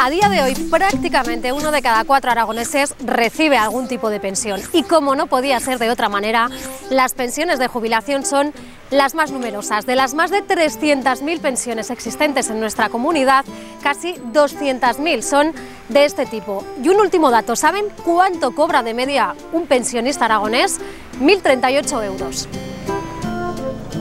A día de hoy, prácticamente 1 de cada 4 aragoneses recibe algún tipo de pensión. Y como no podía ser de otra manera, las pensiones de jubilación son las más numerosas. De las más de 300.000 pensiones existentes en nuestra comunidad, casi 200.000 son de este tipo. Y un último dato, ¿saben cuánto cobra de media un pensionista aragonés? 1.038 euros.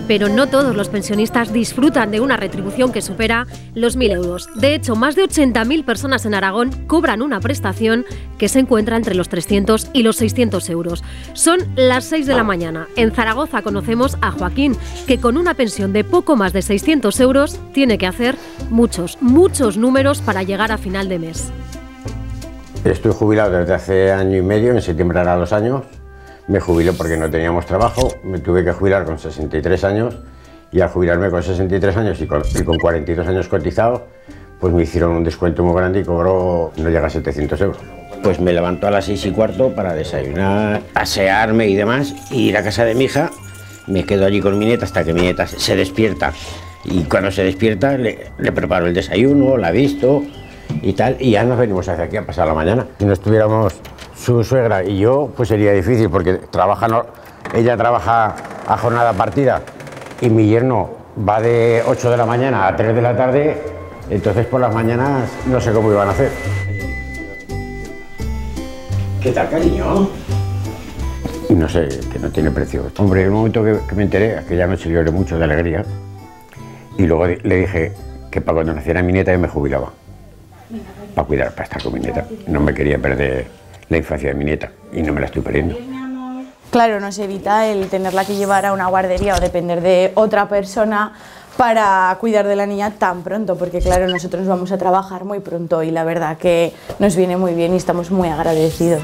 Pero no todos los pensionistas disfrutan de una retribución que supera los 1.000 euros. De hecho, más de 80.000 personas en Aragón cobran una prestación que se encuentra entre los 300 y los 600 euros. Son las 6 de la mañana. En Zaragoza conocemos a Joaquín, que con una pensión de poco más de 600 euros tiene que hacer muchos números para llegar a final de mes. Estoy jubilado desde hace año y medio, en septiembre hará 2 años. Me jubilé porque no teníamos trabajo, me tuve que jubilar con 63 años y al jubilarme con 63 años y con 42 años cotizados, pues me hicieron un descuento muy grande y cobró, no llega a 700 euros. Pues me levanto a las 6:15 para desayunar, asearme y demás, y ir a casa de mi hija, me quedo allí con mi nieta hasta que mi nieta se despierta. Y cuando se despierta le preparo el desayuno, la visto y tal, y ya nos venimos hacia aquí a pasar la mañana. Si no estuviéramos su suegra y yo, pues sería difícil porque ella trabaja a jornada partida y mi yerno va de 8 de la mañana a 3 de la tarde, entonces por las mañanas no sé cómo iban a hacer. ¿Qué tal, cariño? No sé, que no tiene precio. Hombre, en el momento que me enteré, aquella noche lloré mucho de alegría y luego le dije que para cuando naciera mi nieta yo me jubilaba, para estar con mi nieta. No me quería perder la infancia de mi nieta y no me la estoy perdiendo. Claro, nos evita el tenerla que llevar a una guardería o depender de otra persona para cuidar de la niña tan pronto, porque claro, nosotros vamos a trabajar muy pronto y la verdad que nos viene muy bien y estamos muy agradecidos.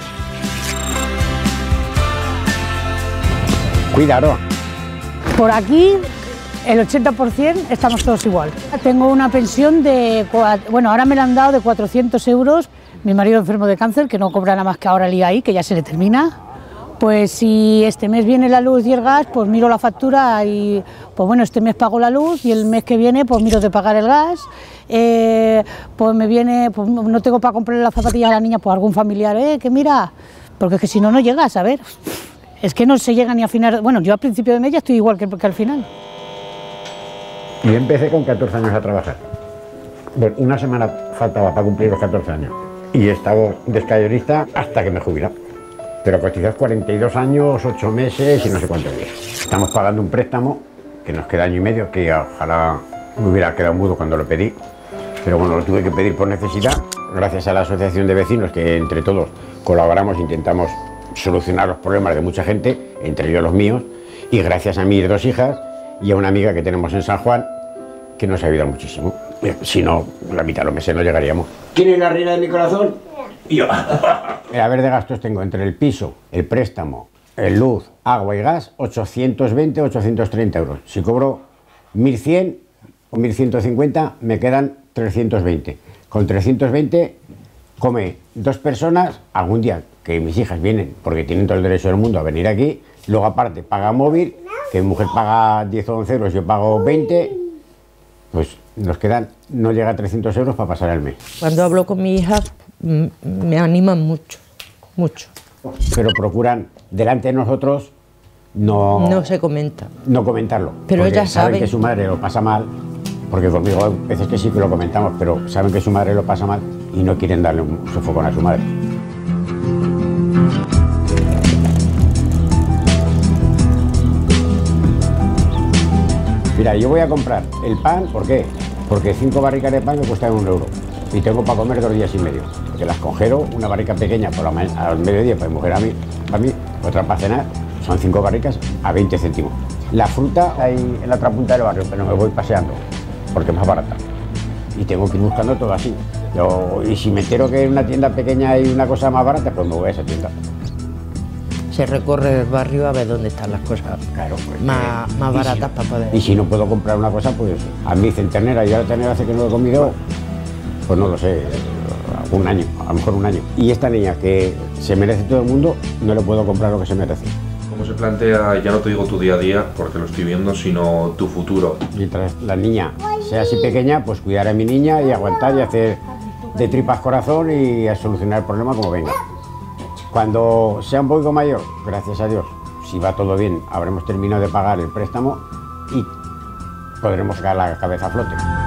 Cuidado. Por aquí el 80% estamos todos igual. Tengo una pensión de, bueno, ahora me la han dado de 400 euros, mi marido enfermo de cáncer, que no cobra nada más que ahora el IAI, que ya se le termina. Pues si este mes viene la luz y el gas, pues miro la factura y, pues bueno, este mes pago la luz y el mes que viene pues miro de pagar el gas. Pues me viene, pues no tengo para comprarle las zapatillas a la niña, pues algún familiar, que mira, porque es que si no, no llegas, a ver. Es que no se llega ni a final, bueno, yo al principio de mes ya estoy igual que al final. Yo empecé con 14 años a trabajar. Bueno, una semana faltaba para cumplir los 14 años. Y he estado de escallerista hasta que me jubilé. Pero cotizas 42 años, 8 meses y no sé cuántos días. Estamos pagando un préstamo que nos queda año y medio, que ojalá me hubiera quedado mudo cuando lo pedí. Pero bueno, lo tuve que pedir por necesidad, gracias a la asociación de vecinos que entre todos colaboramos, intentamos solucionar los problemas de mucha gente, entre ellos los míos, y gracias a mis 2 hijas y a una amiga que tenemos en San Juan, que nos ha ayudado muchísimo. Si no, la mitad de los meses no llegaríamos. ¿Quién es la reina de mi corazón? Yo. A ver, de gastos tengo entre el piso, el préstamo, el luz, agua y gas, 820, 830 euros. Si cobro 1.100 o 1.150, me quedan 320. Con 320 come 2 personas, algún día que mis hijas vienen, porque tienen todo el derecho del mundo a venir aquí, luego aparte paga móvil, que mi mujer paga 10 o 11 euros, yo pago 20, pues nos quedan, no llega a 300 euros para pasar el mes. Cuando hablo con mi hija me animan mucho, mucho. Pero procuran, delante de nosotros, no se comenta. No comentarlo. Pero ellas saben que su madre lo pasa mal, porque conmigo hay veces que sí que lo comentamos, pero saben que su madre lo pasa mal y no quieren darle un sofocón a su madre. Mira, yo voy a comprar el pan, ¿por qué? Porque 5 barricas de pan me cuestan 1 euro y tengo para comer 2 días y medio. Porque las congelo, una barrica pequeña por al mediodía para mi mujer, para mí, otra para cenar, son 5 barricas a 20 céntimos. La fruta hay en la otra punta del barrio, pero me voy paseando porque es más barata. Y tengo que ir buscando todo así. Y si me entero que en una tienda pequeña hay una cosa más barata, pues me voy a esa tienda. Se recorre el barrio a ver dónde están las cosas, claro, pues, más baratas para poder... Y si no puedo comprar una cosa, pues a mí dicen ternera, y ahora ternera hace que no lo he comido, pues no lo sé, un año, a lo mejor un año. Y esta niña que se merece todo el mundo, no le puedo comprar lo que se merece. ¿Cómo se plantea, ya no te digo tu día a día, porque lo estoy viendo, sino tu futuro? Mientras la niña sea así pequeña, pues cuidar a mi niña y aguantar y hacer de tripas corazón y a solucionar el problema como venga. Cuando sea un poco mayor, gracias a Dios, si va todo bien, habremos terminado de pagar el préstamo y podremos sacar la cabeza a flote.